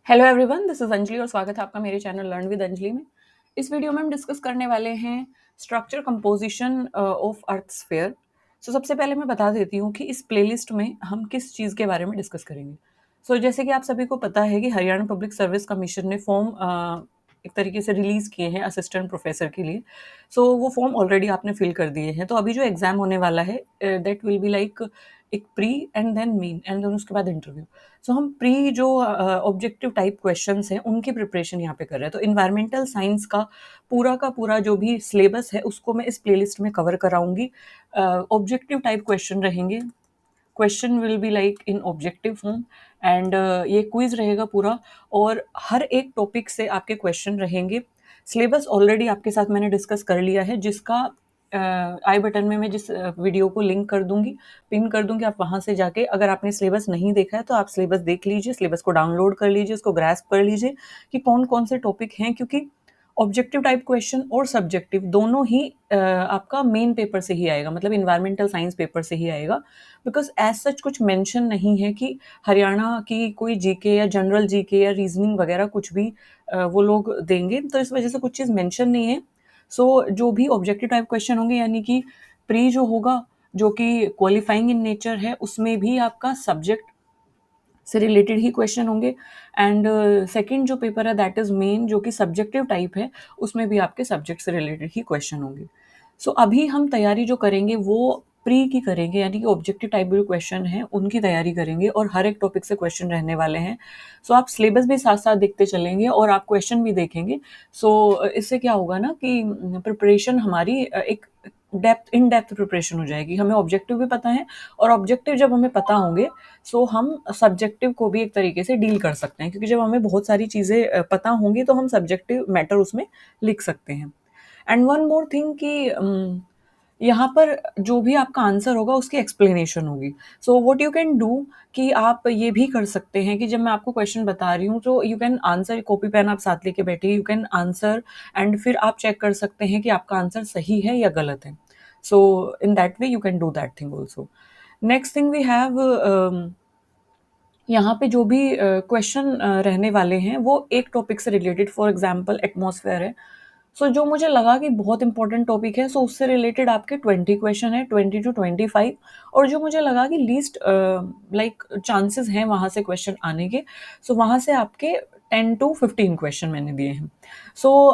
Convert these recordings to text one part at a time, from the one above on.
Hello everyone, this is Anjali और स्वागत है आपका मेरे चैनल लर्न विद अंजलि में। इस वीडियो में हम डिस्कस करने वाले हैं structure composition of earth sphere. सबसे पहले मैं बता देती हूँ कि इस प्लेलिस्ट में हम किस चीज़ के बारे में डिस्कस करेंगे। जैसे कि आप सभी को पता है कि हरियाणा पब्लिक सर्विस कमीशन ने फॉर्म एक तरीके से रिलीज़ किए हैं असिस्टेंट प्रोफेसर के लिए। वो फॉर्म ऑलरेडी आपने फिल कर दिए हैं। तो अभी जो एग्ज़ाम होने वाला है दैट विल बी लाइक एक pre and then main and then उसके बाद इंटरव्यू। हम प्री जो ऑब्जेक्टिव टाइप क्वेश्चंस हैं उनकी प्रिपरेशन यहाँ पे कर रहे हैं। तो इन्वायरमेंटल साइंस का पूरा जो भी सिलेबस है उसको मैं इस प्लेलिस्ट में कवर कराऊंगी। ऑब्जेक्टिव टाइप क्वेश्चन रहेंगे। Question will be like in objective form and ये क्विज रहेगा पूरा। और हर एक टॉपिक से आपके क्वेश्चन रहेंगे। सिलेबस ऑलरेडी आपके साथ मैंने डिस्कस कर लिया है, जिसका आई बटन में मैं जिस वीडियो को लिंक कर दूंगी, पिन कर दूंगी। आप वहां से जाके अगर आपने सिलेबस नहीं देखा है तो आप सिलेबस देख लीजिए, सिलेबस को डाउनलोड कर लीजिए, उसको ग्रैस्प कर लीजिए कि कौन कौन से टॉपिक हैं। क्योंकि ऑब्जेक्टिव टाइप क्वेश्चन और सब्जेक्टिव दोनों ही आपका मेन पेपर से ही आएगा, मतलब इन्वायरमेंटल साइंस पेपर से ही आएगा। बिकॉज एज सच कुछ मेंशन नहीं है कि हरियाणा की कोई जीके या जनरल जीके या रीजनिंग वगैरह कुछ भी वो लोग देंगे, तो इस वजह से कुछ चीज़ मेंशन नहीं है। जो भी ऑब्जेक्टिव टाइप क्वेश्चन होंगे, यानी कि प्री जो होगा जो कि क्वालिफाइंग इन नेचर है, उसमें भी आपका सब्जेक्ट से रिलेटेड ही क्वेश्चन होंगे। एंड सेकंड जो पेपर है दैट इज मेन, जो कि सब्जेक्टिव टाइप है, उसमें भी आपके सब्जेक्ट से रिलेटेड ही क्वेश्चन होंगे। अभी हम तैयारी जो करेंगे वो प्री की करेंगे, यानी कि ऑब्जेक्टिव टाइप जो क्वेश्चन हैं उनकी तैयारी करेंगे और हर एक टॉपिक से क्वेश्चन रहने वाले हैं। आप सिलेबस भी साथ साथ देखते चलेंगे और आप क्वेश्चन भी देखेंगे। इससे क्या होगा ना कि प्रिपरेशन हमारी एक इन डेप्थ प्रिपरेशन हो जाएगी। हमें ऑब्जेक्टिव भी पता है और ऑब्जेक्टिव जब हमें पता होंगे हम सब्जेक्टिव को भी एक तरीके से डील कर सकते हैं, क्योंकि जब हमें बहुत सारी चीज़ें पता होंगी तो हम सब्जेक्टिव मैटर उसमें लिख सकते हैं। एंड वन मोर थिंग कि यहाँ पर जो भी आपका आंसर होगा उसकी एक्सप्लेनेशन होगी। व्हाट यू कैन डू कि आप ये भी कर सकते हैं कि जब मैं आपको क्वेश्चन बता रही हूँ तो you can answer, copy pen आप साथ लेके बैठिए, यू कैन आंसर एंड फिर आप चेक कर सकते हैं कि आपका आंसर सही है या गलत है। In that way you can do that thing also. Next thing we have, यहाँ पे जो भी क्वेश्चन रहने वाले हैं वो एक टॉपिक से रिलेटेड, फॉर एग्जांपल एटमॉस्फेयर है। जो मुझे लगा कि बहुत इंपॉर्टेंट टॉपिक है, उससे रिलेटेड आपके 20 क्वेश्चन है, 20 to 25। और जो मुझे लगा कि लीस्ट लाइक चांसेस हैं वहाँ से क्वेश्चन आने के, वहाँ से आपके 10 to 15 क्वेश्चन मैंने दिए हैं।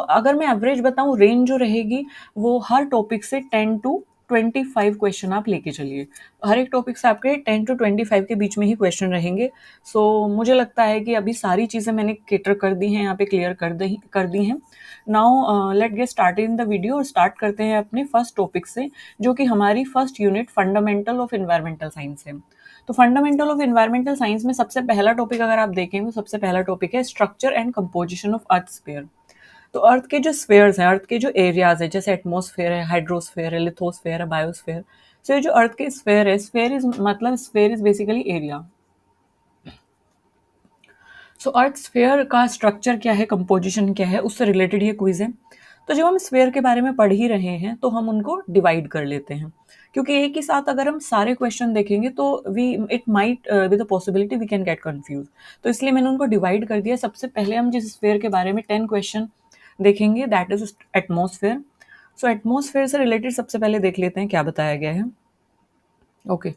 अगर मैं एवरेज बताऊँ, रेंज जो रहेगी वो हर टॉपिक से 10 to 25 क्वेश्चन आप लेके चलिए। हर एक टॉपिक से आपके 10 to 25 के बीच में ही क्वेश्चन रहेंगे। मुझे लगता है कि अभी सारी चीज़ें मैंने केटर कर दी हैं, यहाँ पे क्लियर कर दी हैं। Now let get start in the video और स्टार्ट करते हैं अपने फर्स्ट टॉपिक से, जो कि हमारी first unit fundamental of environmental science है। तो फंडामेंटल ऑफ एनवायरमेंटल साइंस में सबसे पहला टॉपिक अगर आप देखें तो सबसे पहला टॉपिक है structure and composition of earth sphere. तो अर्थ के जो स्फीयर्स हैं, अर्थ के जो एरियाज है, जैसे एटमॉस्फेयर है, हाइड्रोस्फेयर है, लिथोस्फेयर है, बायोस्फेयर। ये जो अर्थ के स्फीयर है, sphere is basically area. Earth sphere का स्ट्रक्चर क्या है, कंपोजिशन क्या है, उससे रिलेटेड ये क्विज है। तो जब हम स्फीयर के बारे में पढ़ ही रहे हैं तो हम उनको डिवाइड कर लेते हैं, क्योंकि एक ही साथ अगर हम सारे क्वेश्चन देखेंगे तो we it might with the possibility we can get confuse. तो इसलिए मैंने उनको डिवाइड कर दिया। सबसे पहले हम जिस स्फीयर के बारे में 10 क्वेश्चन देखेंगे दैट इज एटमॉस्फेयर। एटमॉस्फेयर से रिलेटेड सबसे पहले देख लेते हैं क्या बताया गया है। Okay,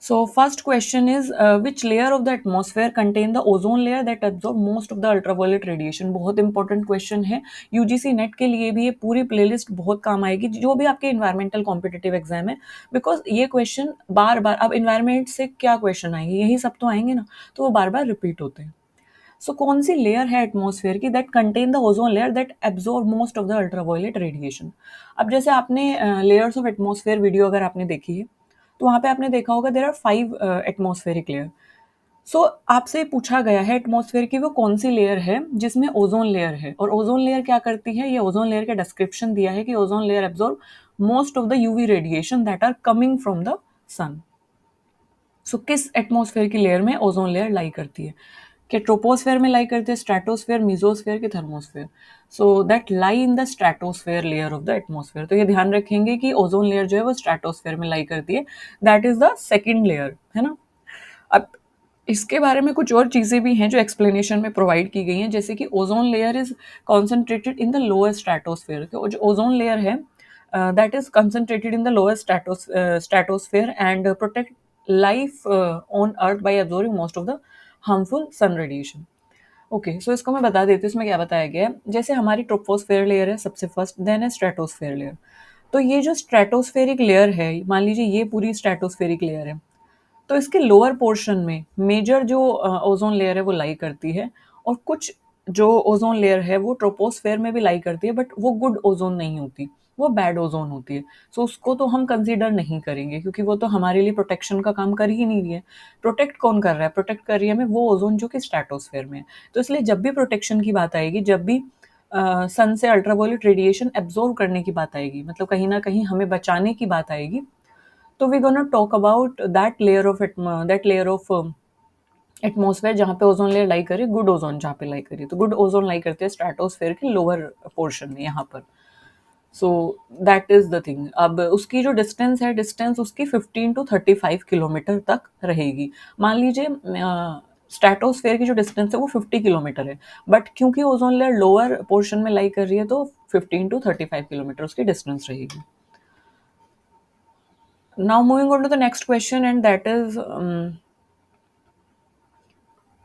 so first question is which layer of the atmosphere contain the ozone layer that absorb most of the ultraviolet radiation। बहुत इंपॉर्टेंट क्वेश्चन है, यूजीसी नेट के लिए भी ये पूरी प्लेलिस्ट बहुत काम आएगी, जो भी आपके इन्वायरमेंटल कॉम्पिटिटिव एग्जाम है। बिकॉज ये क्वेश्चन बार बार, अब इन्वायरमेंट से क्या क्वेश्चन आएंगे, यही सब तो आएंगे ना, तो वो बार बार रिपीट होते हैं। कौन सी लेयर है एटमॉस्फेयर की that contain the ozone layer that absorb most of the ultraviolet radiation. अब जैसे आपने लेयर्स ऑफ एटमॉस्फेयर वीडियो अगर आपने देखी है तो वहाँ पे आपने देखा होगा देयर आर 5 एटमॉस्फेरिक लेयर। आपसे पूछा गया है एटमॉस्फेयर की वो कौन सी लेयर है जिसमें ओजोन लेयर है, और ओजोन लेयर क्या करती है, ये ओजोन लेयर का डिस्क्रिप्शन दिया है कि ozone layer absorb most of the UV radiation that are coming from the sun. किस एटमॉस्फेयर की लेयर में ओजोन लेयर लाई करती है, कि ट्रोपोस्फेयर में लाई करती है, स्ट्रेटोस्फेयर, मीजोस्फेयर की thermosphere. That lie in the stratosphere layer of the atmosphere. तो ये ध्यान रखेंगे कि ओजोन लेयर जो है वो स्ट्रेटोस्फेयर में लाई करती है, that is the second layer, है ना। अब इसके बारे में कुछ और चीज़ें भी हैं जो एक्सप्लेनेशन में प्रोवाइड की गई हैं, जैसे कि ozone layer is concentrated in the lower stratosphere. तो जो ओज़ोन लेयर है that is concentrated in the lower stratosphere and protect life on earth by absorbing most of the harmful sun radiation. Okay, so इसको मैं बता देती हूँ इसमें क्या बताया गया है। जैसे हमारी ट्रोपोस्फेयर लेयर है सबसे फर्स्ट, देन है स्ट्रेटोस्फेयर लेयर। तो ये जो स्ट्रेटोस्फेरिक लेयर है, मान लीजिए ये पूरी स्ट्रेटोस्फेरिक लेयर है, तो इसके लोअर पोर्शन में मेजर जो ओजोन लेयर है वो लाई करती है, और कुछ जो ओजोन लेयर है वो ट्रोपोस्फेयर में भी लाई करती है, बट वो गुड ओजोन नहीं होती, वो बैड ओजोन होती है। सो उसको तो हम कंसीडर नहीं करेंगे, क्योंकि वो तो हमारे लिए प्रोटेक्शन का काम कर ही नहीं रही है। प्रोटेक्ट कौन कर रहा है? प्रोटेक्ट कर रही है हमें वो ओजोन जो कि स्ट्रेटोस्फेयर में है। तो इसलिए जब भी प्रोटेक्शन की बात आएगी, जब भी सन से अल्ट्रावायलेट रेडिएशन एब्जॉर्व करने की बात आएगी, मतलब कहीं ना कहीं हमें बचाने की बात आएगी, तो we gonna talk about that layer of atmosphere जहाँ पे ओजोन लेयर लाई करे, गुड ओजोन जहाँ पे लाई करे। तो गुड ओजोन लाई करते हैं स्ट्रेटोस्फेयर के लोअर पोर्शन में, यहाँ पर। सो दैट इज द थिंग। अब उसकी जो डिस्टेंस है, डिस्टेंस उसकी 15 to 35 किलोमीटर तक रहेगी। मान लीजिए स्ट्रेटोस्फेयर की जो डिस्टेंस है वो 50 किलोमीटर है, बट क्योंकि ओजोन लेयर लोअर पोर्शन में लाई कर रही है, तो 15 to 35 किलोमीटर उसकी डिस्टेंस रहेगी। Now moving on to the next question, and that is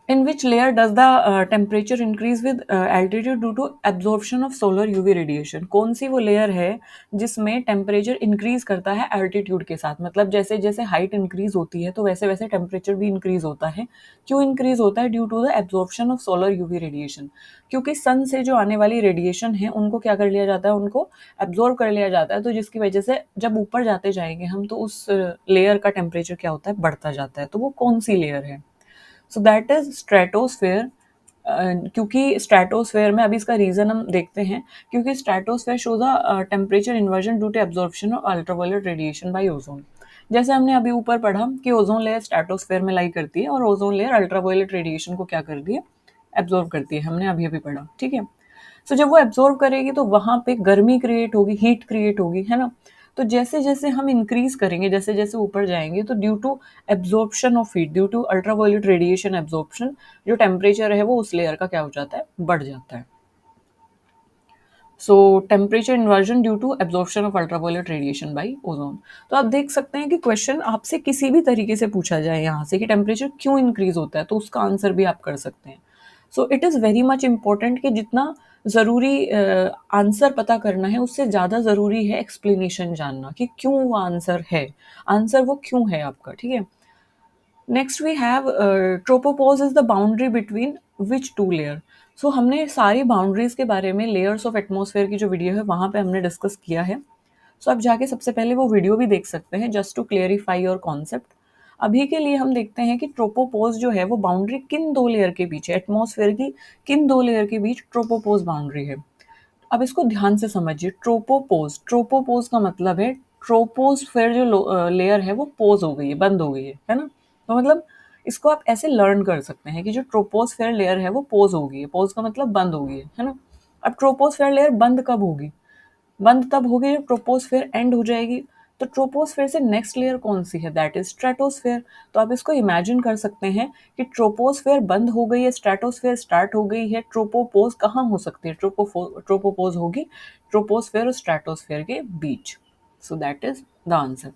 in which layer does the temperature increase with altitude due to absorption of solar UV radiation? कौन सी वो layer है जिसमें टेम्परेचर इंक्रीज करता है altitude के साथ? मतलब जैसे जैसे हाइट इंक्रीज होती है तो वैसे वैसे टेम्परेचर भी इंक्रीज होता है। क्यों इंक्रीज होता है? Due to the absorption of solar UV radiation. क्योंकि सन से जो आने वाली रेडिएशन है उनको क्या कर लिया जाता है, उनको एब्जॉर्ब कर लिया जाता है, तो जिसकी वजह से जब ऊपर जाते जाएंगे हम तो उस लेयर का टेम्परेचर क्या होता है, बढ़ता जाता है। तो वो कौन सी लेयर है? So that is stratosphere. क्योंकि स्ट्रेटोस्फेयर में, अभी इसका रीजन हम देखते हैं, क्योंकि stratosphere shows a temperature inversion due to absorption of ultraviolet radiation by ozone. जैसे हमने अभी ऊपर पढ़ा कि ओजोन लेयर स्ट्रेटोस्फेयर में लाई करती है और ओजोन लेयर अल्ट्रावायलेट रेडिएशन को क्या करती है, एब्जॉर्ब करती है। हमने अभी अभी पढ़ा, ठीक है। सो जब वो एब्जॉर्ब करेगी तो वहां पे गर्मी क्रिएट होगी, हीट क्रिएट होगी, है ना। तो जैसे जैसे हम इंक्रीज करेंगे, जैसे जैसे ऊपर जाएंगे, तो due to absorption of heat, due to ultraviolet radiation absorption, जो टेम्परेचर है वो उस लेयर का क्या हो जाता है, बढ़ जाता है। So temperature inversion due to absorption of ultraviolet radiation by ozone. तो आप देख सकते हैं कि क्वेश्चन आपसे किसी भी तरीके से पूछा जाए यहाँ से कि टेम्परेचर क्यों इंक्रीज होता है, तो उसका आंसर भी आप कर सकते हैं। सो it is very much important कि जितना ज़रूरी आंसर पता करना है, उससे ज़्यादा ज़रूरी है एक्सप्लेनेशन जानना कि क्यों वो आंसर है, आंसर वो क्यों है आपका, ठीक है। Next we have tropopause is the boundary between which two layer. So हमने सारी बाउंड्रीज के बारे में, लेयर्स ऑफ एटमॉस्फेयर की जो वीडियो है वहाँ पे हमने डिस्कस किया है। सो आप जाके सबसे पहले वो वीडियो भी देख सकते हैं, just to clarify your concept. अभी के लिए हम देखते हैं कि ट्रोपोपोज जो है वो बाउंड्री किन दो लेयर के बीच है, एटमॉस्फेयर की किन दो लेयर के बीच ट्रोपोपोज बाउंड्री है। अब इसको ध्यान से समझिए। ट्रोपोपोज, ट्रोपोपोज का मतलब है, ट्रोपोस्फेयर जो लेयर है वो पोज हो गई है, बंद हो गई है ना। तो मतलब इसको आप ऐसे लर्न कर सकते हैं कि जो ट्रोपोस्फेयर लेयर है वो पोज हो गई है, पोज का मतलब बंद हो गई है ना। अब ट्रोपोस्फेयर लेयर बंद कब होगी? बंद तब होगी जब ट्रोपोस्फेयर एंड हो जाएगी। तो ट्रोपोस्फेयर से नेक्स्ट लेयर कौन सी है? That is stratosphere. तो आप इसको इमेजिन कर सकते हैं कि ट्रोपोस्फेयर बंद हो गई है, स्ट्रेटोस्फेयर स्टार्ट हो गई है, ट्रोपोपोज कहाँ हो सकती है? ट्रोपोपोज होगी ट्रोपोस्फेयर और स्ट्रेटोस्फेयर के बीच। So that is the answer.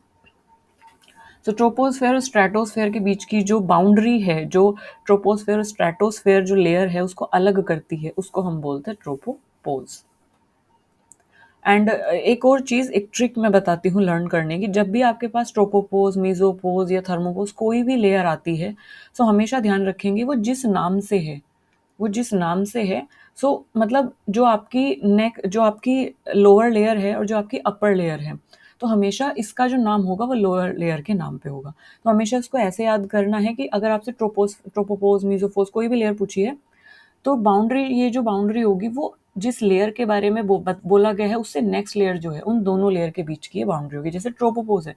तो ट्रोपोस्फेयर और स्ट्रेटोस्फेयर के बीच की जो बाउंड्री है, जो ट्रोपोस्फेयर और स्ट्रेटोस्फेयर जो लेयर है उसको अलग करती है, उसको हम बोलते हैं ट्रोपोपोज। एंड एक और चीज़, एक ट्रिक मैं बताती हूँ लर्न करने की। जब भी आपके पास ट्रोपोपोज, मीजोपोज या थर्मोपोज कोई भी लेयर आती है, सो हमेशा ध्यान रखेंगे वो जिस नाम से है, वो जिस नाम से है। सो मतलब जो आपकी नेक, जो आपकी लोअर लेयर है और जो आपकी अपर लेयर है, तो हमेशा इसका जो नाम होगा वो लोअर लेयर के नाम पे होगा। तो हमेशा इसको ऐसे याद करना है कि अगर आपसे ट्रोपोपोज, मीजोपोज कोई भी लेयर पूछी है, तो बाउंड्री, ये जो बाउंड्री होगी वो जिस लेयर के बारे में बोला गया है उससे नेक्स्ट लेयर जो है, उन दोनों लेयर के बीच की ये बाउंड्री होगी। जैसे ट्रोपोपोज है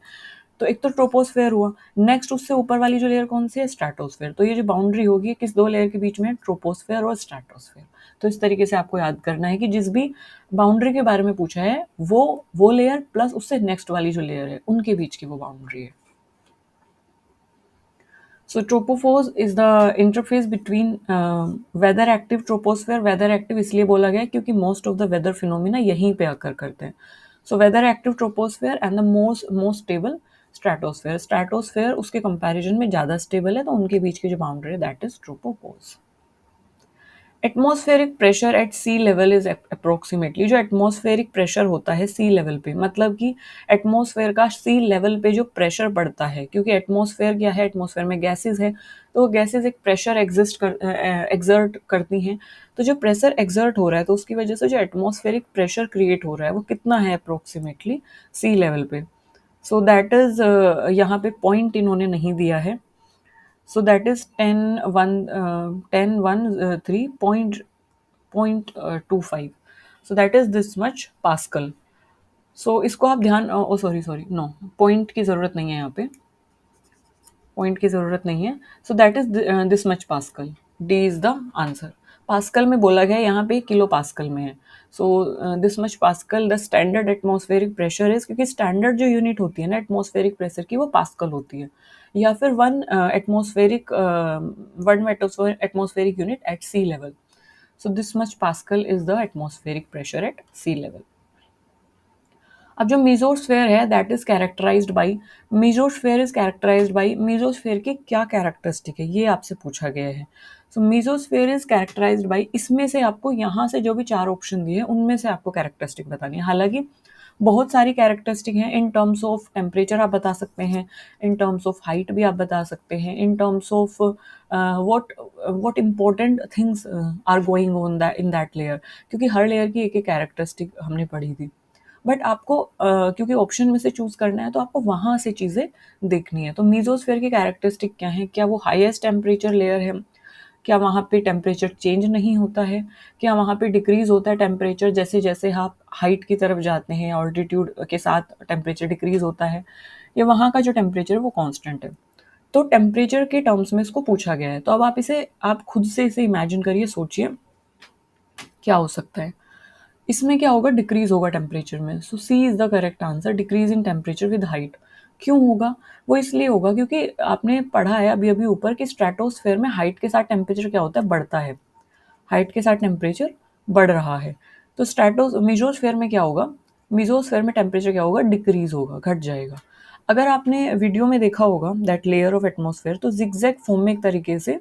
तो एक तो ट्रोपोस्फेयर हुआ, नेक्स्ट उससे ऊपर वाली जो लेयर कौन सी है? स्ट्रेटोस्फेयर। तो ये जो बाउंड्री होगी किस दो लेयर के बीच में? ट्रोपोस्फेयर और स्ट्रेटोस्फेयर। तो इस तरीके से आपको याद करना है कि जिस भी बाउंड्री के बारे में पूछा है वो लेयर प्लस उससे नेक्स्ट वाली जो लेयर है उनके बीच की वो बाउंड्री है। So tropopause is the interface between weather active troposphere. weather active इसलिए बोला गया है क्योंकि most of the weather phenomena यहीं पे अकर करते हैं. So weather active troposphere and the most stable stratosphere. stratosphere उसके comparison में ज़्यादा stable है, तो उनके बीच की जो boundary है that is tropopause. Atmospheric pressure at sea level is approximately, जो एटमॉस्फेरिक प्रेशर होता है सी लेवल पे, मतलब कि एटमॉस्फेयर का सी लेवल पे जो प्रेशर पड़ता है, क्योंकि एटमॉस्फेयर क्या है, एटमॉस्फेयर में गैसेस है, तो वो गैसेस एक प्रेशर एक्सर्ट करती हैं. तो जो प्रेशर एक्सर्ट हो रहा है तो उसकी वजह से जो एटमॉस्फेरिक प्रेशर क्रिएट हो रहा है वो कितना है अप्रोक्सीमेटली सी लेवल पे. सो दैट इज यहाँ पे पॉइंट इन्होंने नहीं दिया है. So that is 10.13.25. So that is this much Pascal. So इसको आप ध्यान, ओ सॉरी नो, पॉइंट की ज़रूरत नहीं है यहाँ पे, पॉइंट की ज़रूरत नहीं है. So that is this much pascal. D is the answer. Pascal में बोला गया, यहाँ पे किलो पास्कल में है. सो this much pascal the standard atmospheric pressure is, क्योंकि स्टैंडर्ड जो यूनिट होती है ना एटमॉस्फेरिक प्रेशर की वो पास्कल होती है, या फिर one atmospheric unit at sea level. So this much pascal is the atmospheric pressure at sea level. अब जो मीजोस्फेयर है that is characterised by, mesosphere is characterised by, mesosphere की क्या कैरेक्टरिस्टिक है ये आपसे पूछा गया है. So mesosphere is characterised by, इसमें से आपको यहाँ से जो भी 4 ऑप्शन दिए हैं उनमें से आपको कैरेक्टरिस्टिक बतानी है. हालांकि बहुत सारी कैरेक्टरिस्टिक हैं. इन टर्म्स ऑफ टेम्परेचर आप बता सकते हैं, इन टर्म्स ऑफ हाइट भी आप बता सकते हैं, in terms of what important things are going on that in that layer, क्योंकि हर लेयर की एक एक कैरेक्टरिस्टिक हमने पढ़ी थी. बट आपको क्योंकि ऑप्शन में से चूज करना है तो आपको वहां से चीजें देखनी है. तो मीजोस्फेयर की कैरेक्टरिस्टिक क्या है, क्या वो हाईएस्ट टेम्परेचर लेयर है, क्या वहाँ पे टेम्परेचर चेंज नहीं होता है, क्या वहाँ पे डिक्रीज होता है टेम्परेचर जैसे जैसे आप हाइट की तरफ जाते हैं, ऑल्टीट्यूड के साथ टेम्परेचर डिक्रीज होता है, या वहाँ का जो टेम्परेचर है वो कांस्टेंट है. तो टेम्परेचर के टर्म्स में इसको पूछा गया है. तो अब आप इसे, आप खुद से इसे इमेजिन करिए, सोचिए क्या हो सकता है. इसमें क्या होगा, डिक्रीज होगा टेम्परेचर में. So C is the correct answer. Decrease in temperature with height. क्यों होगा, वो इसलिए होगा क्योंकि आपने पढ़ा है अभी अभी ऊपर कि स्ट्रेटोस्फेयर में हाइट के साथ टेम्परेचर क्या होता है, बढ़ता है. हाइट के साथ टेम्परेचर बढ़ रहा है. तो मीजोस्फेयर में क्या होगा, मीजोस्फेयर में टेम्परेचर क्या होगा, डिक्रीज होगा, घट जाएगा. अगर आपने वीडियो में देखा होगा दैट लेयर ऑफ एटमॉस्फेयर, तो जिगजैग फॉर्म में एक तरीके से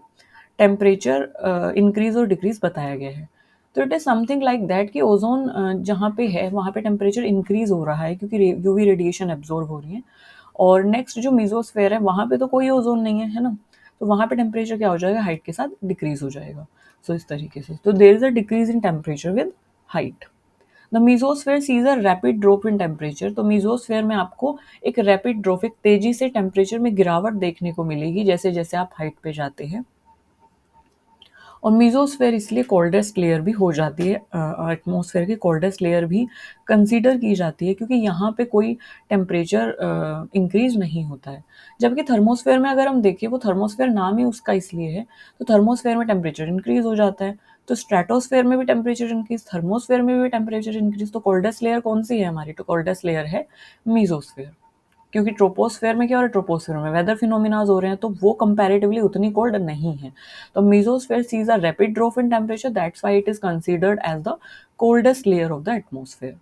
टेम्परेचर इंक्रीज और डिक्रीज बताया गया है. तो it is something like that कि ओजोन जहाँ पे है वहाँ पे टेम्परेचर इंक्रीज हो रहा है क्योंकि यूवी रेडिएशन एब्जॉर्ब हो रही है. और नेक्स्ट जो मीजोस्फेयर है वहाँ पे तो कोई ओजोन नहीं है, है ना. तो वहाँ पे टेम्परेचर क्या हो जाएगा, हाइट के साथ डिक्रीज हो जाएगा. सो इस तरीके से, तो there is a decrease in temperature with height. The mesosphere sees a rapid drop in temperature. तो मीजोस्फेयर में आपको एक रैपिड ड्रॉप, एक तेजी से टेम्परेचर में गिरावट देखने को मिलेगी जैसे जैसे आप हाइट पे जाते हैं. और मीजोस्फेयर इसलिए कोल्डेस्ट लेयर भी हो जाती है, एटमॉस्फेयर की कोल्डेस्ट लेयर भी कंसीडर की जाती है क्योंकि यहाँ पे कोई टेम्परेचर इंक्रीज नहीं होता है. जबकि थर्मोस्फेयर में अगर हम देखें, वो थर्मोस्फेयर नाम ही उसका इसलिए है, तो थर्मोस्फेयर में टेम्परेचर इंक्रीज हो जाता है. तो स्ट्रेटोस्फेयर में भी टेम्परेचर इंक्रीज, थर्मोस्फेयर में भी टेम्परेचर इंक्रीज. तो कोल्डेस्ट लेयर कौन सी है हमारी, तो कोल्डेस्ट लेयर है मीजोस्फेयर. क्योंकि ट्रोपोस्फेयर में क्या हो रहा है, ट्रोपोस्फेयर में वेदर फिनोमिनाज हो रहे हैं तो वो कंपैरेटिवली उतनी कोल्ड नहीं है. तो mesosphere sees a rapid drop in temperature, that's why it is considered as the coldest layer of the atmosphere.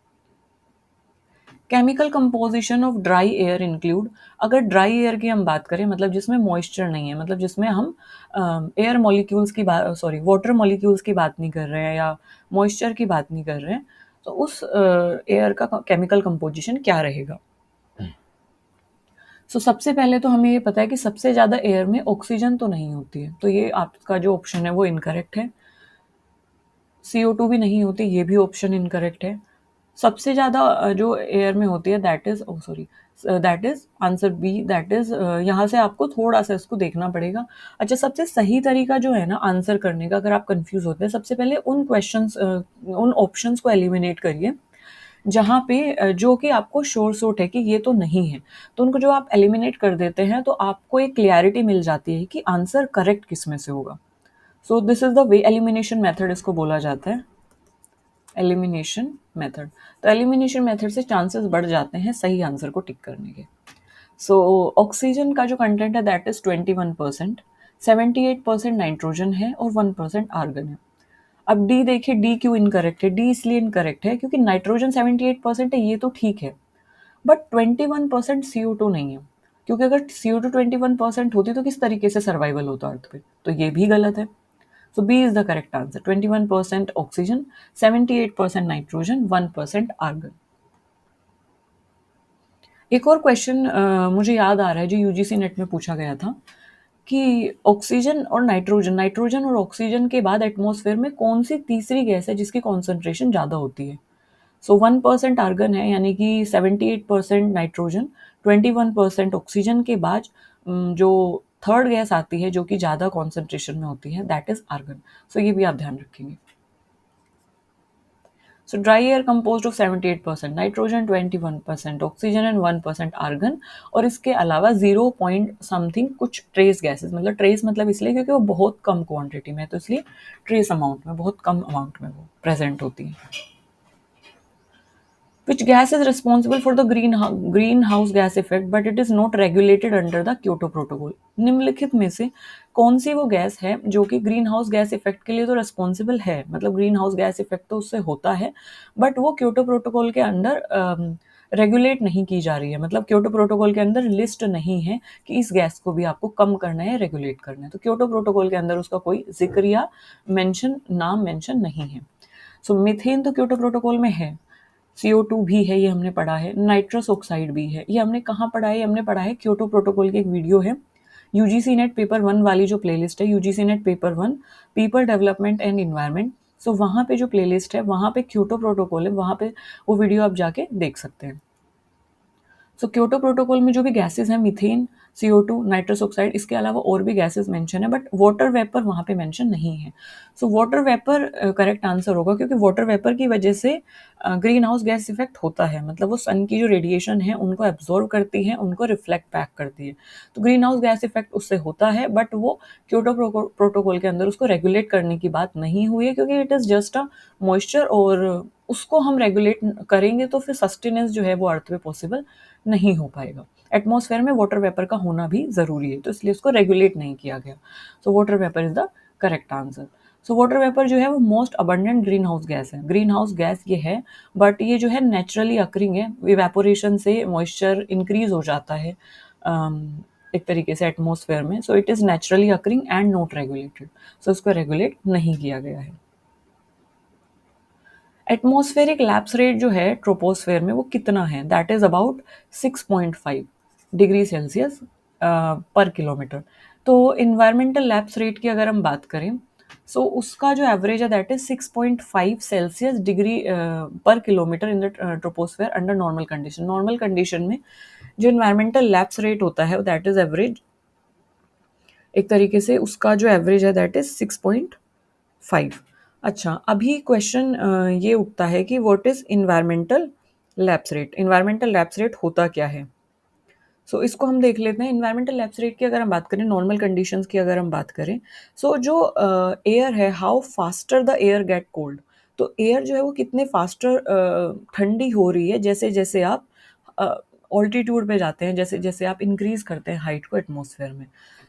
Chemical composition of dry air include. अगर ड्राई एयर की हम बात करें, मतलब जिसमें मॉइस्चर नहीं है, मतलब जिसमें हम एयर मॉलिक्यूल्स की बात, सॉरी वाटर मॉलिक्यूल्स की बात नहीं कर रहे हैं या मॉइस्चर की बात नहीं कर रहे हैं, तो उस एयर का केमिकल कंपोजिशन क्या रहेगा. सबसे पहले तो हमें ये पता है कि सबसे ज़्यादा एयर में ऑक्सीजन तो नहीं होती है, तो ये आपका जो ऑप्शन है वो इनकरेक्ट है. CO2 भी नहीं होती, ये भी ऑप्शन इनकरेक्ट है. सबसे ज़्यादा जो एयर में होती है that is, that is answer B, that is, यहाँ से आपको थोड़ा सा इसको देखना पड़ेगा. अच्छा, सबसे सही तरीका जो है ना आंसर करने का, अगर आप कंफ्यूज होते हैं, सबसे पहले उन क्वेश्चंस, उन ऑप्शंस को एलिमिनेट करिए जहाँ पे जो कि आपको श्योर शॉट है कि ये तो नहीं है. तो उनको जो आप एलिमिनेट कर देते हैं तो आपको एक क्लियरिटी मिल जाती है कि आंसर करेक्ट किस में से होगा. So this is the way, elimination method इसको बोला जाता है, एलिमिनेशन मेथड. तो एलिमिनेशन मेथड से चांसेस बढ़ जाते हैं सही आंसर को टिक करने के. सो ऑक्सीजन का जो कंटेंट है दैट इज 21%, 78% नाइट्रोजन है और 1% आर्गन है। अब डी देखिए, डी क्यों इनकरेक्ट है? डी इसलिए इनकरेक्ट है क्योंकि नाइट्रोजन 78% है, ये तो ठीक है, बट 21% CO2 नहीं है। क्योंकि अगर CO2 21% होती तो किस तरीके से सर्वाइवल होता अर्थ पे? तो ये भी गलत है। So B is the correct answer. 21% oxygen, 78% nitrogen, 1% argon. एक और क्वेश्चन मुझे याद आ रहा है जो यूजीसी नेट में पूछा गया था कि ऑक्सीजन और नाइट्रोजन, नाइट्रोजन और ऑक्सीजन के बाद एटमॉस्फेयर में कौन सी तीसरी गैस है जिसकी कॉन्सेंट्रेशन ज़्यादा होती है? सो 1% आर्गन है, यानी कि 78% नाइट्रोजन, 21% ऑक्सीजन के बाद जो थर्ड गैस आती है जो कि ज़्यादा कॉन्सेंट्रेशन में होती है, दैट इज आर्गन। सो ये भी आप ध्यान रखेंगे। So dry air composed of 78% nitrogen, 21% oxygen and 1% argon, और इसके अलावा 0 पॉइंट समथिंग कुछ ट्रेस गैसेस, मतलब ट्रेस मतलब इसलिए क्योंकि वो बहुत कम क्वांटिटी में है, तो इसलिए ट्रेस अमाउंट में, बहुत कम अमाउंट में वो प्रेजेंट होती है। Which gas is responsible for the greenhouse gas effect but it is not regulated under the Kyoto Protocol? निम्नलिखित में से कौन सी वो गैस है जो कि ग्रीन हाउस गैस इफेक्ट के लिए तो रिस्पॉन्सिबल है, मतलब ग्रीन हाउस गैस इफेक्ट तो उससे होता है, बट वो क्योटो प्रोटोकॉल के अंदर रेगुलेट नहीं की जा रही है, मतलब क्योटो प्रोटोकॉल के अंदर लिस्ट नहीं है कि इस गैस को भी आपको कम करना है, रेगुलेट करना है, तो क्योटो प्रोटोकॉल के अंदर उसका कोई जिक्र या नाम मेंशन नहीं है। सो मीथेन तो क्योटो प्रोटोकॉल में है, CO2 भी है, ये हमने पढ़ा है, नाइट्रस ऑक्साइड भी है, ये हमने कहाँ पढ़ा है? हमने पढ़ा है क्योटो प्रोटोकॉल की एक वीडियो है, यूजीसी नेट पेपर 1 वाली जो प्लेलिस्ट है, UGC NET paper 1 people development and environment. So वहाँ पे जो प्लेलिस्ट है वहाँ पे क्योटो प्रोटोकॉल है, वहाँ पे वो वीडियो आप जाके देख सकते हैं। सो क्योटो प्रोटोकॉल में जो भी गैसेस हैं, मीथेन, CO2, नाइट्रस ऑक्साइड, इसके अलावा और भी गैसेस मेंशन है, बट वाटर वेपर वहाँ पे मेंशन नहीं है। सो वाटर वेपर करेक्ट आंसर होगा, क्योंकि वाटर वेपर की वजह से ग्रीन हाउस गैस इफेक्ट होता है, मतलब वो सन की जो रेडिएशन है उनको एब्जॉर्व करती है, उनको रिफ्लेक्ट बैक करती है, तो ग्रीन हाउस गैस इफेक्ट उससे होता है, बट वो क्योटो प्रोटोकॉल के अंदर उसको रेगुलेट करने की बात नहीं हुई है, क्योंकि it is just a moisture, और उसको हम रेगुलेट करेंगे तो फिर सस्टेनेंस जो है वो अर्थ पे पॉसिबल नहीं हो पाएगा। एटमॉस्फेयर में वाटर वेपर का होना भी ज़रूरी है, तो इसलिए उसको रेगुलेट नहीं किया गया। So water vapour is the correct answer. So water vapour जो है वो most abundant green house gas है, ग्रीन हाउस गैस ये है, बट ये जो है नेचुरली अकरिंग है, इवेपोरेशन से मॉइस्चर इंक्रीज हो जाता है एक तरीके से एटमॉस्फेयर में, so it is naturally occurring and not regulated, so इसको रेगुलेट नहीं किया गया है। एटमॉस्फेरिक लैप्स रेट जो है ट्रोपोस्फेयर में वो कितना है? That is about 6.5 degree Celsius पर किलोमीटर। तो इन्वायरमेंटल लैप्स रेट की अगर हम बात करें, सो उसका जो एवरेज है दैट इज 6.5 सेल्सियस डिग्री पर kilometre in the troposphere under normal condition. Normal condition में जो इन्वायरमेंटल लैप्स रेट होता है दैट इज एवरेज, एक तरीके से उसका जो एवरेज है दैट इज 6.5। अच्छा, अभी क्वेश्चन ये उठता है कि what is environmental lapse rate? Environmental lapse rate होता क्या है? सो इसको हम देख लेते हैं। इन्वायरमेंटल लैप्स रेट की अगर हम बात करें, नॉर्मल कंडीशंस की अगर हम बात करें, सो जो एयर है, how faster the air get cold, तो एयर जो है वो कितने फास्टर ठंडी हो रही है जैसे जैसे आप ऑल्टीट्यूड पे जाते हैं, जैसे जैसे आप इंक्रीज करते हैं हाइट को एटमॉस्फेयर में।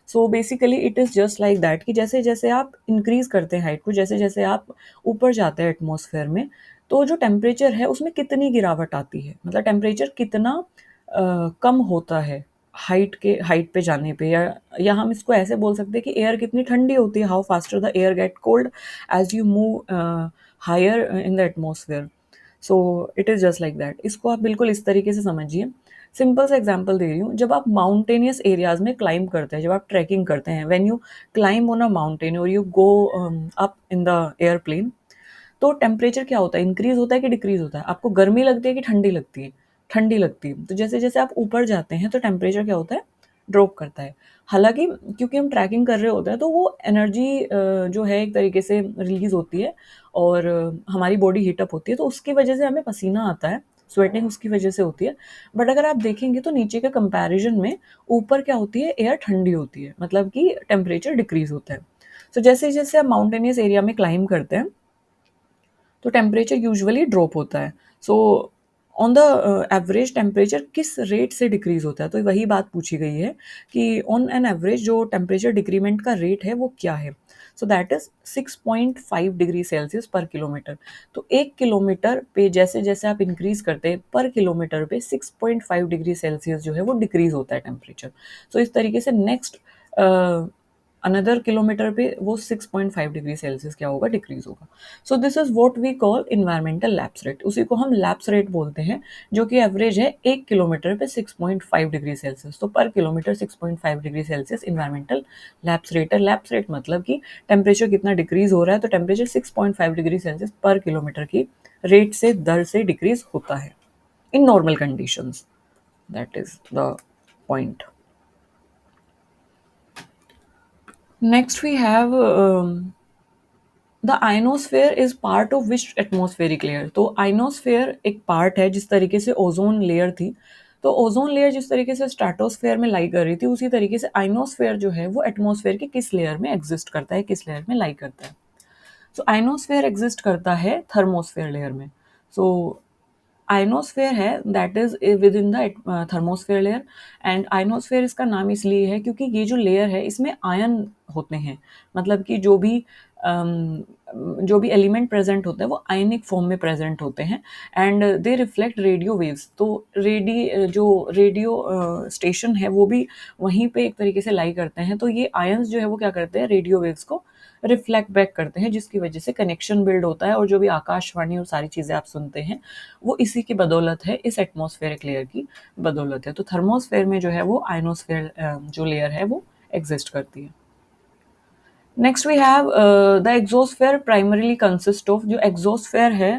So basically it is just like that कि जैसे जैसे आप इंक्रीज करते हैं हाइट को, जैसे जैसे आप ऊपर जाते हैं एटमॉस्फेयर में, तो जो टेम्परेचर है उसमें कितनी गिरावट आती है, मतलब टेम्परेचर कितना कम होता है हाइट पे जाने पे, या हम इसको ऐसे बोल सकते हैं कि एयर कितनी ठंडी होती है, how faster the air get cold as you move higher in the atmosphere. So it is just like that. इसको आप बिल्कुल इस तरीके से समझिए। सिंपल सा एग्जांपल दे रही हूँ, जब आप माउंटेनियस एरियाज में क्लाइंब करते हैं, जब आप ट्रैकिंग करते हैं, when you climb on a mountain और you go up in the airplane, तो टेम्परेचर क्या होता है, इंक्रीज होता है कि डिक्रीज होता है? आपको गर्मी लगती है कि ठंडी लगती है? ठंडी लगती है। तो जैसे जैसे आप ऊपर जाते हैं तो टेम्परेचर क्या होता है, ड्रॉप करता है। हालांकि क्योंकि हम ट्रैकिंग कर रहे होते हैं तो वो एनर्जी जो है एक तरीके से रिलीज होती है, और हमारी बॉडी हीटअप होती है, तो उसकी वजह से हमें पसीना आता है, स्वेटिंग उसकी वजह से होती है। बट अगर आप देखेंगे तो नीचे के कंपैरिजन में ऊपर क्या होती है, एयर ठंडी होती है, मतलब कि टेम्परेचर डिक्रीज होता है। तो जैसे जैसे आप माउंटेनियस एरिया में क्लाइंब करते हैं तो टेम्परेचर यूजुअली ड्रॉप होता है। So on the average temperature किस रेट से डिक्रीज होता है, तो वही बात पूछी गई है कि ऑन एन एवरेज जो टेम्परेचर डिक्रीमेंट का रेट है वो क्या है। So that is 6.5 degree Celsius पर किलोमीटर। तो 1 किलोमीटर पे जैसे जैसे आप इंक्रीज करते हैं पर किलोमीटर पे 6.5 डिग्री सेल्सियस जो है वो डिक्रीज होता है टेम्परेचर। सो इस तरीके से नेक्स्ट अनदर किलोमीटर पे वो 6.5 डिग्री सेल्सियस क्या होगा, डिक्रीज होगा। So this is what we call environmental lapse rate, उसी को हम लैप्स रेट बोलते हैं, जो कि एवरेज है 1 किलोमीटर पे 6.5 डिग्री सेल्सियस। तो पर kilometre 6.5 degree Celsius environmental lapse rate है। लैप्स रेट मतलब कि टेम्परेचर कितना डिक्रीज हो रहा है, तो टेम्परेचर 6.5 डिग्री सेल्सियस पर किलोमीटर की रेट से दर से डिक्रीज होता है in normal conditions. That is the point. Next we have the ionosphere is part of which atmospheric layer. तो आइनोस्फेयर एक पार्ट है, जिस तरीके से ओजोन लेयर थी, तो ओजोन लेयर जिस तरीके से स्ट्रेटोस्फेयर में लाई कर रही थी, उसी तरीके से आइनोस्फेयर जो है वो एटमोस्फेयर के किस लेयर में एग्जिस्ट करता है, किस लेयर में लाई करता है। सो आइनोस्फेयर एग्जिस्ट करता है थर्मोस्फेयर लेयर में। सो आइनोस्फेयर है that is with in the thermosphere layer. And ionosphere इसका नाम इसलिए है क्योंकि ये जो लेयर है इसमें आयन होते हैं, मतलब कि जो भी एलिमेंट प्रेजेंट होते हैं वो आयनिक फॉर्म में प्रेजेंट होते हैं। And they reflect radio waves. तो जो रेडियो स्टेशन है वो भी वहीं पे एक तरीके से लाई करते हैं। तो ये आयंस जो है वो क्या करते हैं, रेडियो वेव्स को रिफ्लेक्ट बैक करते हैं, जिसकी वजह से कनेक्शन बिल्ड होता है। और जो भी आकाशवाणी और सारी चीज़ें आप सुनते हैं वो इसी की बदौलत है, इस एटमॉस्फेरिक लेयर की बदौलत है। तो थर्मोस्फेयर में जो है वो आइनोस्फेयर जो लेयर है वो एग्जिस्ट करती है। Next we have the exosphere primarily consist of. जो एग्जोस्फेयर है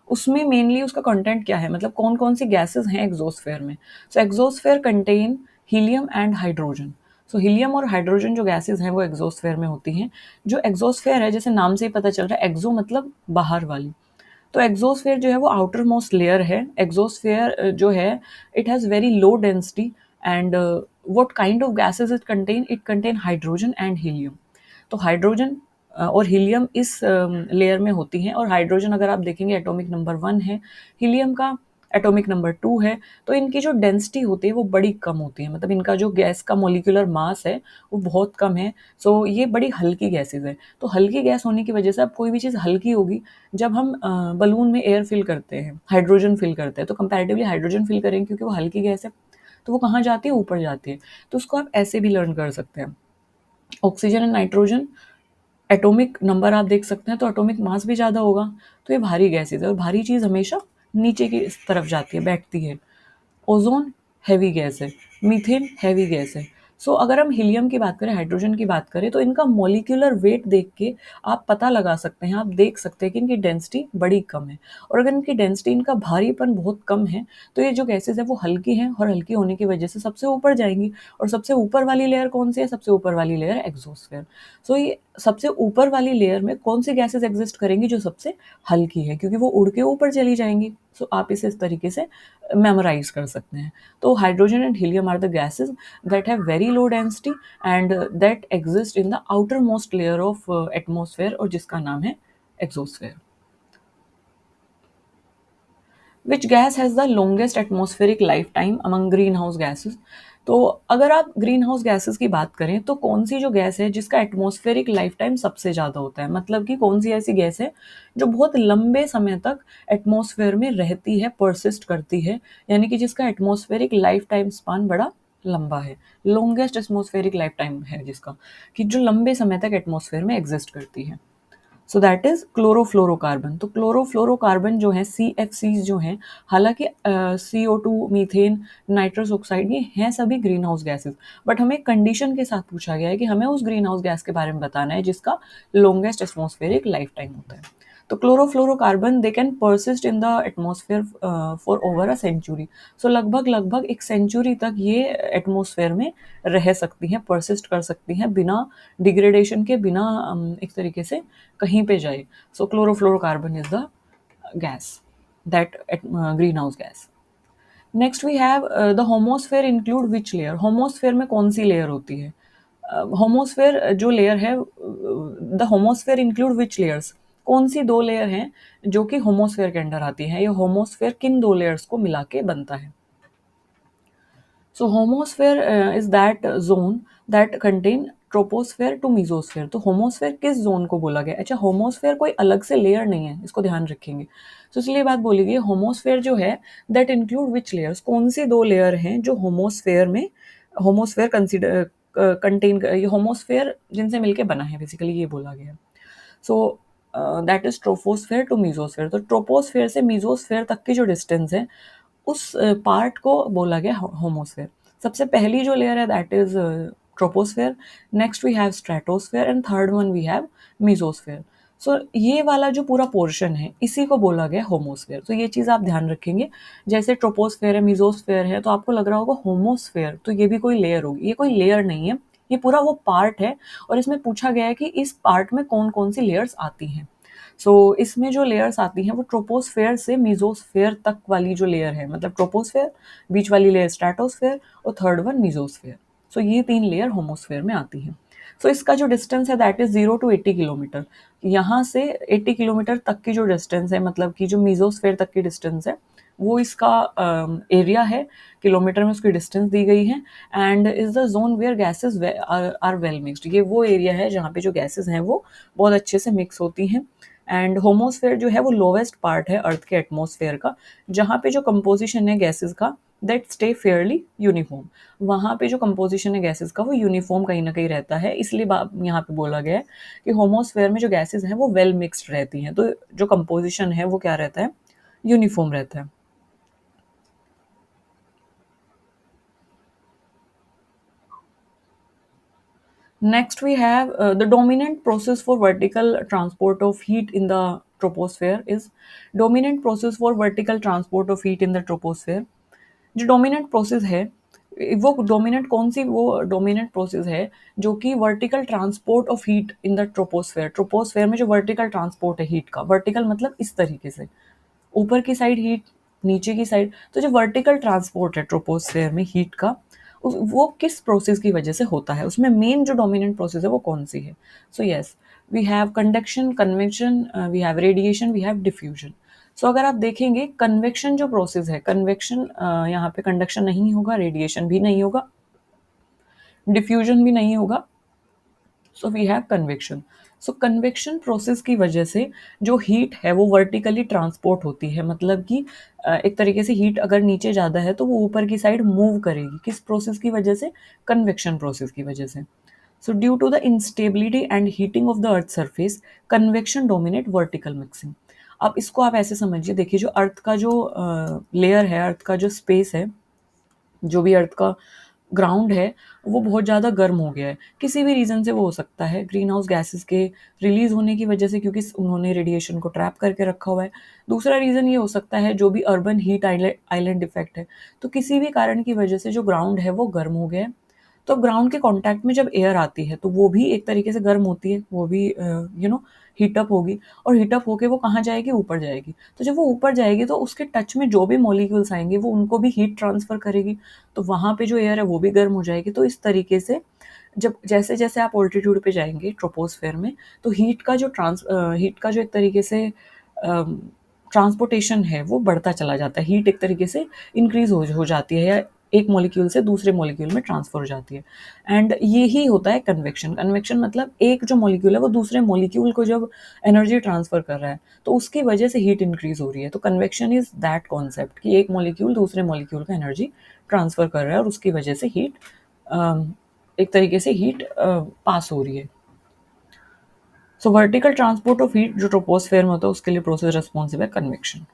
उसमें मेनली उसका कंटेंट क्या है, मतलब कौन कौन सी गैसेस हैं एग्जोस्फेयर में। So exosphere contain helium and hydrogen. So helium और हाइड्रोजन जो गैसेस हैं वो एग्जोस्फेयर में होती हैं। जो एग्जोस्फेयर है, जैसे नाम से ही पता चल रहा है, एक्सो मतलब बाहर वाली। तो एग्जोस्फेयर जो है वो आउटर मोस्ट लेयर है। एग्जोस्फेयर जो है it has very low density. And what kind of gases it contain hydrogen and helium. तो हाइड्रोजन और हीलियम इस लेयर में होती हैं। और हाइड्रोजन अगर आप देखेंगे एटॉमिक नंबर 1 है, हीलियम का एटॉमिक नंबर 2 है। तो इनकी जो डेंसिटी होती है वो बड़ी कम होती है, मतलब इनका जो गैस का मॉलिक्यूलर मास है वो बहुत कम है। सो ये बड़ी हल्की गैसेज है। तो हल्की गैस होने की वजह से अब कोई भी चीज़ हल्की होगी, जब हम बलून में एयर फिल करते हैं, हाइड्रोजन फिल करते हैं, तो कंपैरेटिवली हाइड्रोजन फिल करेंगे क्योंकि वो हल्की गैस है। तो वो कहाँ जाती है, ऊपर जाती है। तो उसको आप ऐसे भी लर्न कर सकते हैं। Oxygen and nitrogen atomic number आप देख सकते हैं, तो एटॉमिक मास भी ज़्यादा होगा। तो ये भारी गैसेज है, और भारी चीज़ हमेशा नीचे की इस तरफ जाती है, बैठती है। ओजोन हैवी गैस है, मीथेन हैवी गैस है। सो अगर हम हीलियम की बात करें, हाइड्रोजन की बात करें, तो इनका मॉलिक्यूलर वेट देख के आप पता लगा सकते हैं, आप देख सकते हैं कि इनकी डेंसिटी बड़ी कम है। और अगर इनकी डेंसिटी, इनका भारीपन बहुत कम है, तो ये जो गैसेज है वो हल्की हैं, और हल्की होने की वजह से सबसे ऊपर जाएंगी। और सबसे ऊपर वाली लेयर कौन सी है, सबसे ऊपर वाली लेयर एग्जोस्फेयर। सो ये सबसे ऊपर वाली लेयर में कौन सी गैसेज एग्जिस्ट करेंगी, जो सबसे हल्की है, क्योंकि वो उड़ के ऊपर चली जाएंगी। सो आप इसे इस तरीके से मेमोराइज कर सकते हैं। तो hydrogen and helium are the gases that have very low density and that exist in the outermost layer of atmosphere, और जिसका नाम है exosphere. Which gas has the longest atmospheric lifetime among greenhouse gases. तो अगर आप green house gases की बात करें, तो कौन सी जो गैस है जिसका एटमोस्फेरिक लाइफ टाइम सबसे ज़्यादा होता है, मतलब कि कौन सी ऐसी गैस है जो बहुत लंबे समय तक एटमोस्फेयर में रहती है, परसिस्ट करती है, यानी कि जिसका एटमोस्फेरिक लाइफ टाइम स्पान बड़ा लंबा है। लॉन्गेस्ट एटमोस्फेरिक लाइफ टाइम है जिसका, कि जो लंबे समय तक एटमोस्फेयर में एग्जिस्ट करती है। So that is chlorofluorocarbon. तो क्लोरोफ्लोरोकार्बन जो है, सी एफ सीज जो हैं, हालांकि CO2, मीथेन, नाइट्रस ऑक्साइड, ये हैं सभी ग्रीन हाउस गैसेज। बट हमें कंडीशन के साथ पूछा गया है कि हमें उस ग्रीन हाउस गैस के बारे में बताना है जिसका लॉन्गेस्ट एटमॉस्फेरिक लाइफ टाइम होता है। तो chlorofluorocarbon they can persist in the atmosphere for over a century. So लगभग लगभग एक सेंचुरी तक ये एटमॉस्फेयर में रह सकती हैं, परसिस्ट कर सकती हैं, बिना डिग्रेडेशन के, बिना एक तरीके से कहीं पे जाए। So chlorofluorocarbon is the gas that green house gas. Next we have the homosphere include which layer. Homosphere में कौन सी लेयर होती है। होमोस्फेयर जो लेयर है, the homosphere include which layers, कौन सी 2 लेयर हैं जो कि होमोस्फेयर के अंडर आती हैं? ये होमोस्फेयर किन 2 लेयर्स को मिला के बनता है? So homosphere is that zone that contain troposphere to mesosphere. तो होमोस्फेयर किस जोन को बोला गया? अच्छा, होमोस्फेयर कोई अलग से लेयर नहीं है, इसको ध्यान रखेंगे। तो इसलिए बात बोली गई होमोस्फेयर जो है दैट इंक्लूड विच लेयर्स, कौन सी 2 लेयर हैं जो होमोस्फेयर में होमोस्फेयर कंसिडर कंटेन, ये होमोस्फेयर जिनसे मिलके बना है बेसिकली, ये बोला गया। So that is troposphere to mesosphere. तो ट्रोपोस्फेयर से मीजोस्फेयर तक की जो डिस्टेंस है उस पार्ट को बोला गया होमोस्फेयर। सबसे पहली जो लेयर है that is troposphere, next we have stratosphere and third one we have mesosphere. So ये वाला जो पूरा पोर्शन है इसी को बोला गया होमोस्फेयर। तो ये चीज़ आप ध्यान रखेंगे, जैसे ट्रोपोस्फेयर है, मीजोस्फेयर है, तो आपको लग रहा होगा होमोस्फेयर, तो ये भी कोई लेयर होगी। ये कोई लेयर नहीं है, ये पूरा वो पार्ट है। और इसमें पूछा गया है कि इस पार्ट में कौन कौन सी लेयर्स आती हैं। सो इसमें जो लेयर्स आती हैं वो ट्रोपोस्फेयर से मीजोस्फेयर तक वाली जो लेयर है, मतलब ट्रोपोस्फेयर, बीच वाली लेयर स्ट्रेटोस्फेयर और थर्ड वन मीजोस्फेयर। सो ये 3 लेयर होमोस्फेयर में आती हैं। सो इसका जो डिस्टेंस है दैट इज 0 to 80 किलोमीटर। यहाँ से 80 किलोमीटर तक की जो डिस्टेंस है, मतलब कि जो मीजोस्फेयर तक की डिस्टेंस है, वो इसका एरिया है, किलोमीटर में उसकी डिस्टेंस दी गई है। And is the zone where gases are well mixed. ये वो एरिया है जहाँ पे जो गैसेज हैं वो बहुत अच्छे से मिक्स होती हैं। एंड होमोस्फेयर जो है वो लोवेस्ट पार्ट है अर्थ के एटमॉस्फेयर का, जहाँ पे जो कंपोजिशन है गैसेस का दैट स्टे फेयरली यूनिफॉर्म। वहाँ पे जो कंपोजिशन है गैसेस का वो यूनिफॉर्म कहीं ना कहीं रहता है, इसलिए यहाँ पे बोला गया है कि होमोस्फेयर में जो गैसेस हैं वो वेल मिक्सड रहती हैं, तो जो कंपोजिशन है वो क्या रहता है, यूनिफॉर्म रहता है। Next, we have the dominant process for vertical transport of heat in the troposphere is dominant process for vertical transport of heat in the troposphere। जो डोमिनेंट प्रोसेस है वो डोमिनेंट कौन सी, वो डोमिनेंट प्रोसेस है जो कि vertical transport of heat in the troposphere. Troposphere में जो वर्टिकल ट्रांसपोर्ट है हीट का, वर्टिकल मतलब इस तरीके से ऊपर की साइड हीट, नीचे की साइड, तो जो वर्टिकल ट्रांसपोर्ट है ट्रोपोस्फेयर में हीट का, वो किस प्रोसेस की वजह से होता है, उसमें मेन जो डोमिनेंट प्रोसेस है वो कौन सी है? So yes, we have conduction, convection, we have radiation, we have diffusion. So अगर आप देखेंगे कन्वेक्शन जो प्रोसेस है, कन्वेक्शन यहाँ पे कंडक्शन नहीं होगा, रेडिएशन भी नहीं होगा, डिफ्यूजन भी नहीं होगा। So we have convection. So convection process की वजह से जो हीट है वो वर्टिकली ट्रांसपोर्ट होती है, मतलब कि एक तरीके से हीट अगर नीचे ज़्यादा है तो वो ऊपर की साइड मूव करेगी, किस प्रोसेस की वजह से, कन्वेक्शन प्रोसेस की वजह से। So due to the instability and heating of the earth surface, convection dominate vertical mixing. अब इसको आप ऐसे समझिए, देखिए जो अर्थ का जो लेयर है, अर्थ का जो स्पेस है, जो भी अर्थ का ग्राउंड है वो बहुत ज़्यादा गर्म हो गया है, किसी भी रीज़न से वो हो सकता है, ग्रीन हाउस गैसेस के रिलीज होने की वजह से, क्योंकि उन्होंने रेडिएशन को ट्रैप करके रखा हुआ है। दूसरा रीज़न ये हो सकता है जो भी अर्बन हीट आइलैंड इफेक्ट है, तो किसी भी कारण की वजह से जो ग्राउंड है वो गर्म हो गया है। तो ग्राउंड के कांटेक्ट में जब एयर आती है तो वो भी एक तरीके से गर्म होती है, वो भी हीटअप होगी, और हीटअप होके वो कहाँ जाएगी, ऊपर जाएगी। तो जब वो ऊपर जाएगी तो उसके टच में जो भी मॉलिक्यूल्स आएंगे वो उनको भी हीट ट्रांसफर करेगी, तो वहाँ पे जो एयर है वो भी गर्म हो जाएगी। तो इस तरीके से जब जैसे जैसे आप ऑल्टीट्यूड पे जाएंगे ट्रोपोस्फेयर में, तो हीट का जो एक तरीके से ट्रांसपोर्टेशन है वो बढ़ता चला जाता है, हीट एक तरीके से इंक्रीज हो जाती है, या एक मॉलिक्यूल से दूसरे मॉलिक्यूल में ट्रांसफर हो जाती है। एंड ये ही होता है कन्वेक्शन। कन्वेक्शन मतलब एक जो मॉलिक्यूल है वो दूसरे मॉलिक्यूल को जब एनर्जी ट्रांसफर कर रहा है तो उसकी वजह से हीट इंक्रीज हो रही है। तो कन्वेक्शन इज दैट कॉन्सेप्ट कि एक मॉलिक्यूल दूसरे मॉलिक्यूल का एनर्जी ट्रांसफर कर रहा है और उसकी वजह से हीट एक तरीके से हीट पास हो रही है। So vertical transport of heat जो ट्रोपोस्फेयर में होता है उसके लिए प्रोसेस रिस्पॉन्सिबल है convection.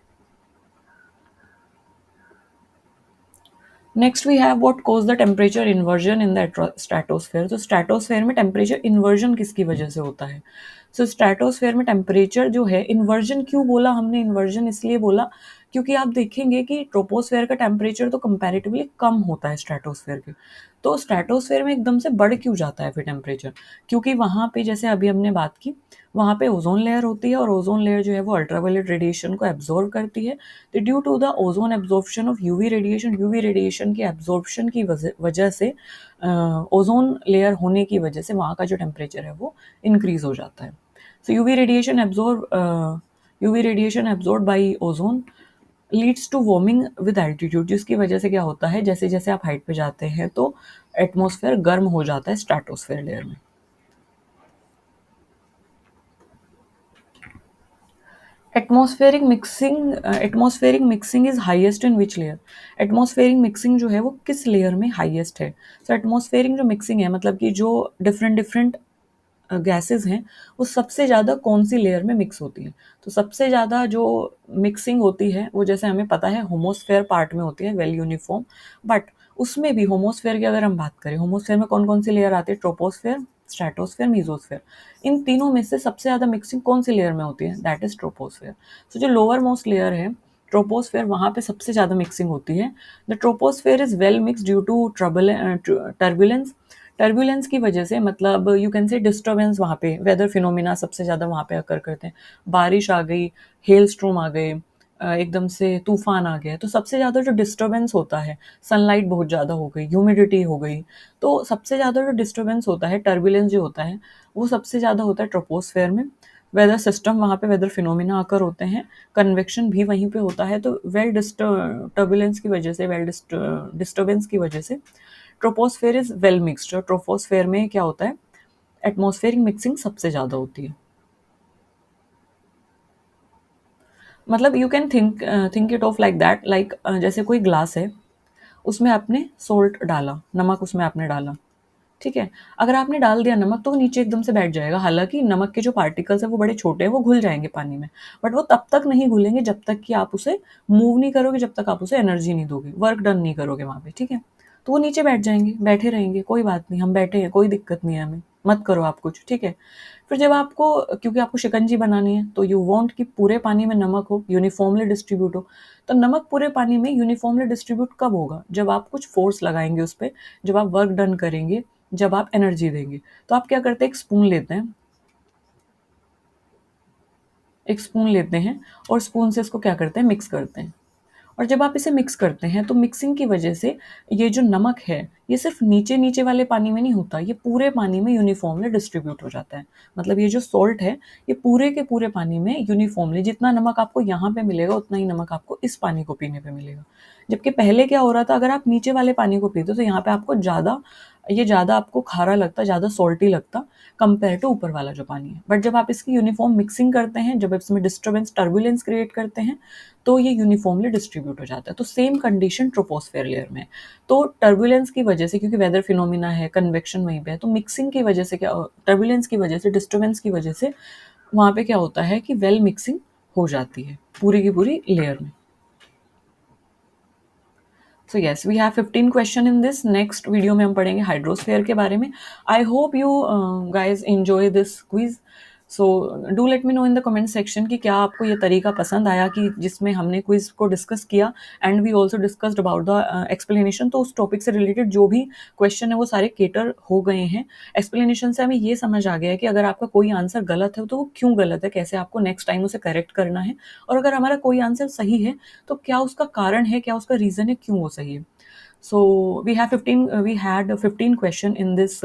Next we have what cause the temperature inversion in the stratosphere. तो स्ट्रेटोस्फेयर में टेम्परेचर इन्वर्जन किसकी वजह से होता है? सो स्ट्रेटोस्फेयर में टेम्परेचर जो है, इन्वर्जन क्यों बोला हमने, इन्वर्जन इसलिए बोला क्योंकि आप देखेंगे कि ट्रोपोस्फेयर का टेम्परेचर तो कंपैरेटिवली कम होता है स्ट्रेटोस्फेयर के, तो स्ट्रेटोस्फेयर में एकदम से बढ़ क्यों जाता है फिर टेम्परेचर? क्योंकि वहाँ पे जैसे अभी हमने बात की, वहाँ पे ओजोन लेयर होती है और ओजोन लेयर जो है वो अल्ट्रावायलेट रेडिएशन को एब्जॉर्ब करती है। तो due to the ozone absorption of UV radiation की एब्जॉर्प्शन की वजह से ओजोन लेयर होने की वजह से वहाँ का जो टेम्परेचर है वो इंक्रीज हो जाता है। So UV radiation absorbed by ozone leads to warming with altitude, जिसकी वजह से क्या होता है, जैसे जैसे आप हाइट पे जाते हैं तो एटमॉस्फेयर गर्म हो जाता है स्ट्रेटोस्फेयर लेयर में। Atmospheric mixing is highest in which layer? Atmospheric mixing जो है वो किस लेयर में हाईएस्ट है? सो एटमॉस्फेरिक जो मिक्सिंग है, मतलब कि जो डिफरेंट डिफरेंट गैसेस हैं, वो सबसे ज़्यादा कौन सी लेयर में मिक्स होती है? तो सबसे ज़्यादा जो मिक्सिंग होती है वो, जैसे हमें पता है, होमोस्फेयर पार्ट में होती है, वेल यूनिफॉर्म। बट उसमें भी होमोस्फेयर की अगर हम बात करें, होमोस्फेयर में कौन कौन सी लेयर आती है? Troposphere, stratosphere, mesosphere. इन तीनों में से सबसे ज़्यादा मिक्सिंग कौन सी लेयर में होती है? That is troposphere. सो जो लोअर मोस्ट लेयर है ट्रोपोस्फेयर, वहाँ पे सबसे ज़्यादा मिक्सिंग होती है। The troposphere is well mix due to turbulence. Turbulence की वजह से, मतलब यू कैन से डिस्टर्बेंस, वहाँ पे वेदर फिनोमिना सबसे ज़्यादा वहाँ पे अकर करते हैं। बारिश आ गई, हेल स्ट्रोम आ गए, एकदम से तूफान आ गया, तो सबसे ज़्यादा जो डिस्टर्बेंस होता है, सनलाइट बहुत ज़्यादा हो गई, ह्यूमिडिटी हो गई, तो सबसे ज़्यादा जो डिस्टर्बेंस होता है, टर्बुलेंस जो होता है, वो सबसे ज़्यादा होता है ट्रोपोस्फेयर में। वेदर सिस्टम, वहाँ पे वेदर फिनोमिना आकर होते हैं, कन्वेक्शन भी वहीं पे होता है, तो टर्बुलेंस की वजह से, डिस्टर्बेंस की वजह से ट्रोपोस्फेयर इज वेल मिक्सड। और ट्रोपोस्फेयर में क्या होता है, एटमॉस्फेरिक मिक्सिंग सबसे ज़्यादा होती है। मतलब you can think it of like that, like जैसे कोई ग्लास है, उसमें आपने सोल्ट डाला, नमक उसमें आपने डाला, ठीक है। अगर आपने डाल दिया नमक तो वो नीचे एकदम से बैठ जाएगा, हालांकि नमक के जो पार्टिकल्स है वो बड़े छोटे हैं, वो घुल जाएंगे पानी में, बट वो तब तक नहीं घुलेंगे जब तक कि आप उसे मूव नहीं करोगे, जब तक आप उसे एनर्जी नहीं दोगे, वर्क डन नहीं करोगे वहाँ पे, ठीक है। तो वो नीचे बैठ जाएंगे, बैठे रहेंगे, कोई बात नहीं, हम बैठे हैं, कोई दिक्कत नहीं है, हमें मत करो आप कुछ, ठीक है। फिर जब आपको, क्योंकि आपको शिकंजी बनानी है, तो यू वांट कि पूरे पानी में नमक हो, यूनिफॉर्मली डिस्ट्रीब्यूट हो। तो नमक पूरे पानी में यूनिफॉर्मली डिस्ट्रीब्यूट कब होगा? जब आप कुछ फोर्स लगाएंगे उस पर, जब आप वर्क डन करेंगे, जब आप एनर्जी देंगे। तो आप क्या करते हैं, एक स्पून लेते हैं और स्पून से इसको क्या करते हैं, मिक्स करते हैं। और जब आप इसे मिक्स करते हैं तो मिक्सिंग की वजह से ये जो नमक है, ये सिर्फ नीचे नीचे वाले पानी में नहीं होता, ये पूरे पानी में यूनिफॉर्मली डिस्ट्रीब्यूट हो जाता है। मतलब ये जो सॉल्ट है, ये पूरे के पूरे पानी में यूनिफॉर्मली, जितना नमक आपको यहाँ पे मिलेगा उतना ही नमक आपको इस पानी को पीने पे मिलेगा। जबकि पहले क्या हो रहा था, अगर आप नीचे वाले पानी को पीते तो यहाँ पे आपको ज़्यादा आपको खारा लगता, ज़्यादा सॉल्टी लगता कंपेयर टू ऊपर वाला जो पानी है। बट जब आप इसकी यूनिफॉर्म मिक्सिंग करते हैं, जब इसमें डिस्टर्बेंस, टर्बुलेंस क्रिएट करते हैं, तो ये यूनिफॉर्मली डिस्ट्रीब्यूट हो जाता है। तो सेम कंडीशन ट्रोपोस्फेयर लेयर में। तो टर्बुलेंस की वजह से, क्योंकि वेदर फिनोमिना है, कन्वेक्शन वहीं पे है, तो मिक्सिंग की वजह से क्या, टर्बुलेंस की वजह से, डिस्टर्बेंस की वजह से वहाँ पे क्या होता है कि वेल मिक्सिंग हो जाती है पूरी की पूरी लेयर में। So yes, we have 15 question in this. Next video में हम पढ़ेंगे हाइड्रोस्फेयर के बारे में। I hope you guys enjoy this quiz. So do let me know in the comment section कि क्या आपको ये तरीका पसंद आया, कि जिसमें हमने क्विज को डिस्कस किया, and we also discussed about the explanation. तो उस टॉपिक से रिलेटेड जो भी क्वेश्चन है वो सारे केटर हो गए हैं। एक्सप्लेनेशन से हमें ये समझ आ गया है कि अगर आपका कोई आंसर गलत है तो वो क्यों गलत है, कैसे आपको नेक्स्ट टाइम उसे करेक्ट करना है, और अगर हमारा कोई आंसर सही है तो क्या उसका कारण है, क्या उसका रीज़न है, क्यों वो सही है। So we had 15 question in this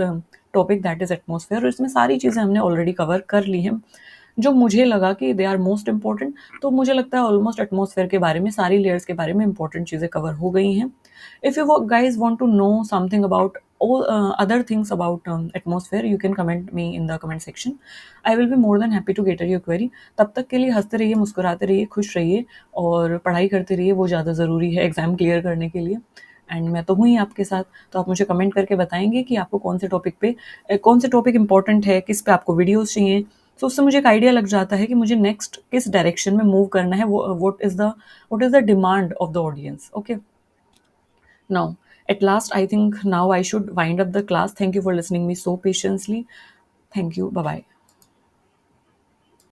topic, that is atmosphere, और इसमें सारी चीज़ें हमने ऑलरेडी कवर कर ली हैं जो मुझे लगा कि दे आर मोस्ट इंपॉर्टेंट। तो मुझे लगता है ऑलमोस्ट एटमॉस्फेयर के बारे में, सारी लेयर्स के बारे में इंपॉर्टेंट चीज़ें कवर हो गई हैं। If you guys want to know something about all other things about atmosphere, you can comment me in the comment section. I will be more than happy to cater your query. तब तक के लिए हंसते रहिए, मुस्कुराते रहिए, खुश रहिए, और पढ़ाई करते रहिए, वो ज़्यादा ज़रूरी है एग्ज़ाम क्लियर करने के लिए। एंड मैं तो हूँ ही आपके साथ, तो आप मुझे कमेंट करके बताएंगे कि आपको कौन से टॉपिक पे, कौन से टॉपिक इंपॉर्टेंट है, किस पे आपको वीडियोस चाहिए। तो उससे मुझे एक आइडिया लग जाता है कि मुझे नेक्स्ट किस डायरेक्शन में मूव करना है, वो what is the demand of the audience. Okay, now, at last, I think now I should wind up the class. Thank you for listening me so patiently. Thank you. Bye bye.